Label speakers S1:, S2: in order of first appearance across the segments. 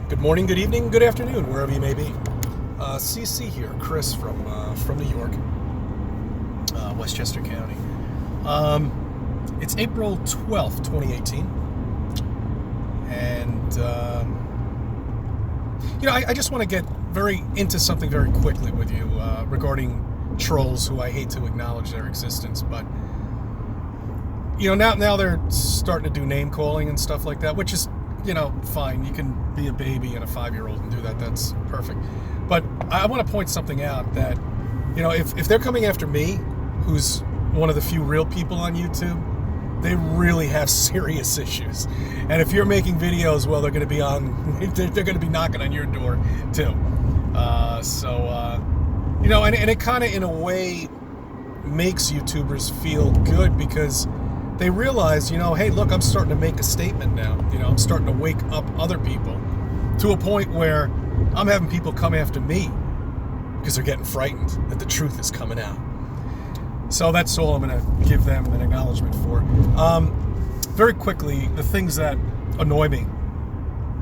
S1: Good morning, good evening, good afternoon, wherever you may be. CC here, Chris from New York, Westchester County. It's April 12th, 2018. And, I just want to get very into something very quickly with you regarding trolls who I hate to acknowledge their existence. But, now they're starting to do name calling and stuff like that, which is, fine. You can be a baby and a 5-year-old and do that. That's perfect. But I want to point something out that, if they're coming after me, who's one of the few real people on YouTube, they really have serious issues. And if you're making videos, well, they're going to be they're going to be knocking on your door too. And it kind of in a way makes YouTubers feel good because they realize, hey, look, I'm starting to make a statement now. I'm starting to wake up other people to a point where I'm having people come after me because they're getting frightened that the truth is coming out. So that's all I'm going to give them an acknowledgement for. Very quickly, the things that annoy me,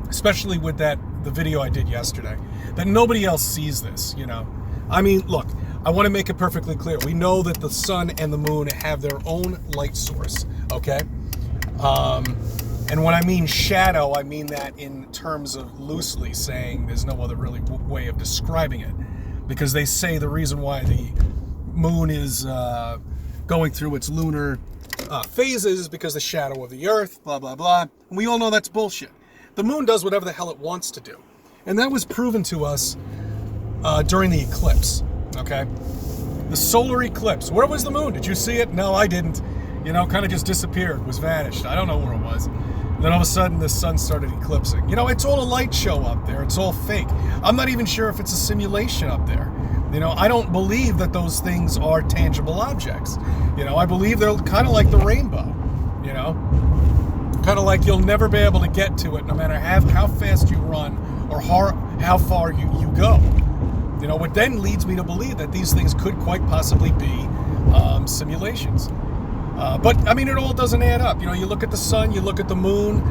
S1: especially with the video I did yesterday, that nobody else sees this, I mean, look, I want to make it perfectly clear. We know that the sun and the moon have their own light source, okay? And when I mean shadow, I mean that in terms of loosely saying there's no other really way of describing it. Because they say the reason why the moon is going through its lunar phases is because the shadow of the earth, blah, blah, blah. And we all know that's bullshit. The moon does whatever the hell it wants to do. And that was proven to us during the eclipse. Okay, the solar eclipse. Where was the moon? Did you see it? No, I didn't. Kind of just disappeared, was vanished. I don't know where it was. And then all of a sudden, the sun started eclipsing. It's all a light show up there. It's all fake. I'm not even sure if it's a simulation up there. I don't believe that those things are tangible objects. I believe they're kind of like the rainbow. Kind of like you'll never be able to get to it, no matter how fast you run or how far you go. What then leads me to believe that these things could quite possibly be simulations. But, I mean, it all doesn't add up. You look at the sun, you look at the moon,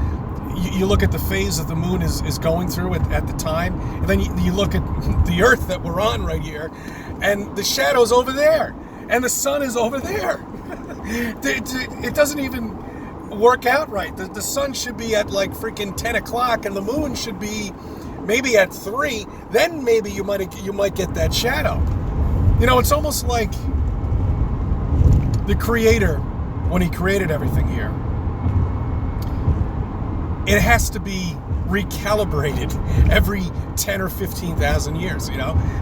S1: you look at the phase that the moon is going through at the time, and then you look at the earth that we're on right here, and the shadow's over there, and the sun is over there. It doesn't even work out right. The sun should be at like freaking 10 o'clock, and the moon should be maybe at 3, then maybe you might get that shadow. It's almost like the creator, when he created everything here, it has to be recalibrated every 10 or 15,000 years,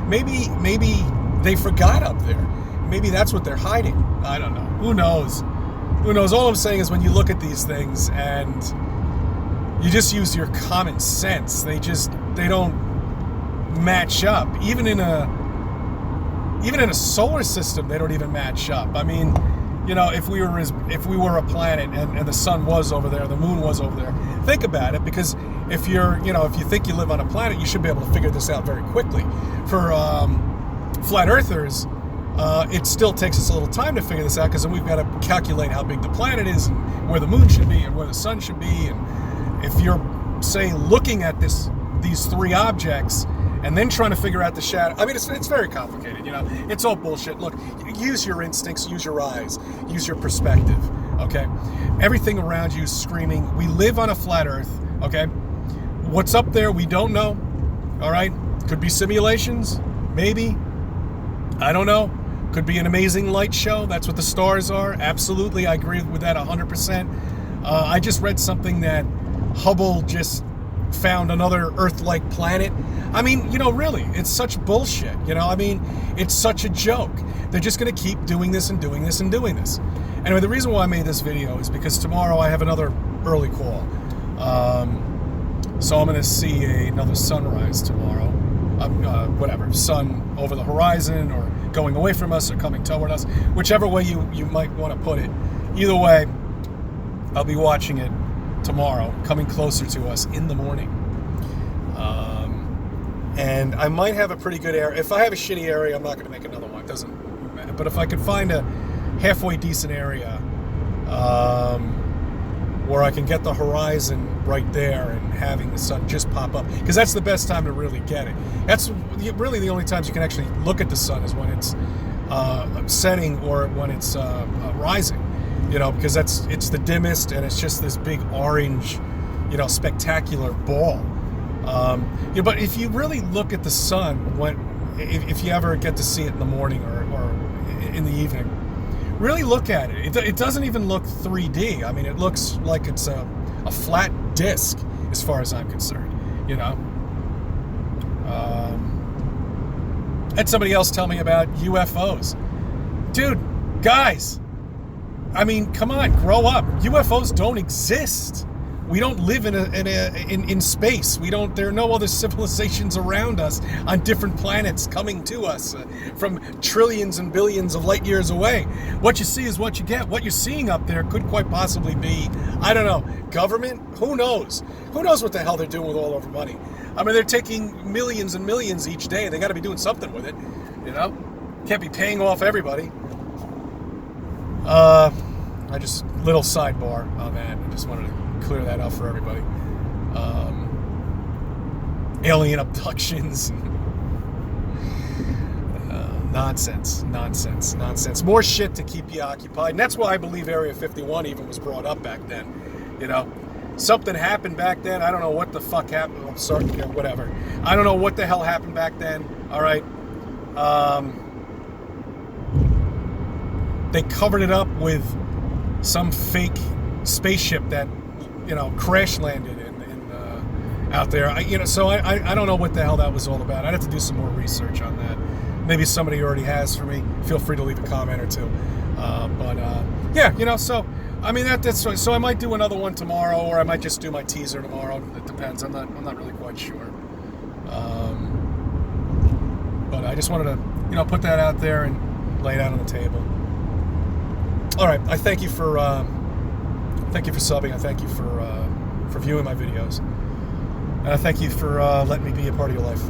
S1: Maybe they forgot up there. Maybe that's what they're hiding. I don't know. Who knows? All I'm saying is when you look at these things and you just use your common sense, they don't match up. Even in a solar system, they don't even match up. I mean, if we were a planet and the sun was over there, the moon was over there, think about it. Because if if you think you live on a planet, you should be able to figure this out very quickly. For flat earthers, it still takes us a little time to figure this out because then we've got to calculate how big the planet is and where the moon should be and where the sun should be. And if you're, say, looking at these 3 objects and then trying to figure out the shadow, I mean, it's very complicated, It's all bullshit. Look, use your instincts, use your eyes, use your perspective, okay? Everything around you is screaming, we live on a flat earth, okay? What's up there, we don't know, all right? Could be simulations, maybe. I don't know. Could be an amazing light show. That's what the stars are. Absolutely, I agree with that 100%. I just read something that Hubble just found another Earth-like planet. I mean, really, it's such bullshit. I mean, it's such a joke. They're just going to keep doing this and doing this and doing this. Anyway, the reason why I made this video is because tomorrow I have another early call. So I'm going to see another sunrise tomorrow. Whatever, sun over the horizon or going away from us or coming toward us. Whichever way you might want to put it. Either way, I'll be watching it tomorrow, coming closer to us in the morning. And I might have a pretty good area. If I have a shitty area, I'm not going to make another one. It doesn't matter. But if I can find a halfway decent area where I can get the horizon right there and having the sun just pop up, because that's the best time to really get it. That's really the only times you can actually look at the sun, is when it's setting or when it's rising, because it's the dimmest and it's just this big orange, spectacular ball. But if you really look at the sun, if you ever get to see it in the morning or in the evening, really look at it. It doesn't even look 3D. I mean, it looks like it's a flat disc as far as I'm concerned, Had somebody else tell me about UFOs. Dude, guys, I mean, come on, grow up. UFOs don't exist. We don't live in space. There are no other civilizations around us on different planets coming to us from trillions and billions of light years away. What you see is what you get. What you're seeing up there could quite possibly be, I don't know, government? Who knows? Who knows what the hell they're doing with all of our money? I mean, they're taking millions and millions each day. They got to be doing something with it, Can't be paying off everybody. Little sidebar on that. I just wanted to clear that up for everybody. Alien abductions. Nonsense. More shit to keep you occupied. And that's why I believe Area 51 even was brought up back then. Something happened back then. I don't know what the fuck happened. I'm sorry, whatever. I don't know what the hell happened back then. All right. They covered it up with some fake spaceship that crash landed out there. So I don't know what the hell that was all about. I'd have to do some more research on that. Maybe somebody already has for me. Feel free to leave a comment or two. So I mean that's so I might do another one tomorrow, or I might just do my teaser tomorrow. It depends. I'm not really quite sure. But I just wanted to put that out there and lay it out on the table. All right, I thank you for subbing. I thank you for viewing my videos, and I thank you for letting me be a part of your life.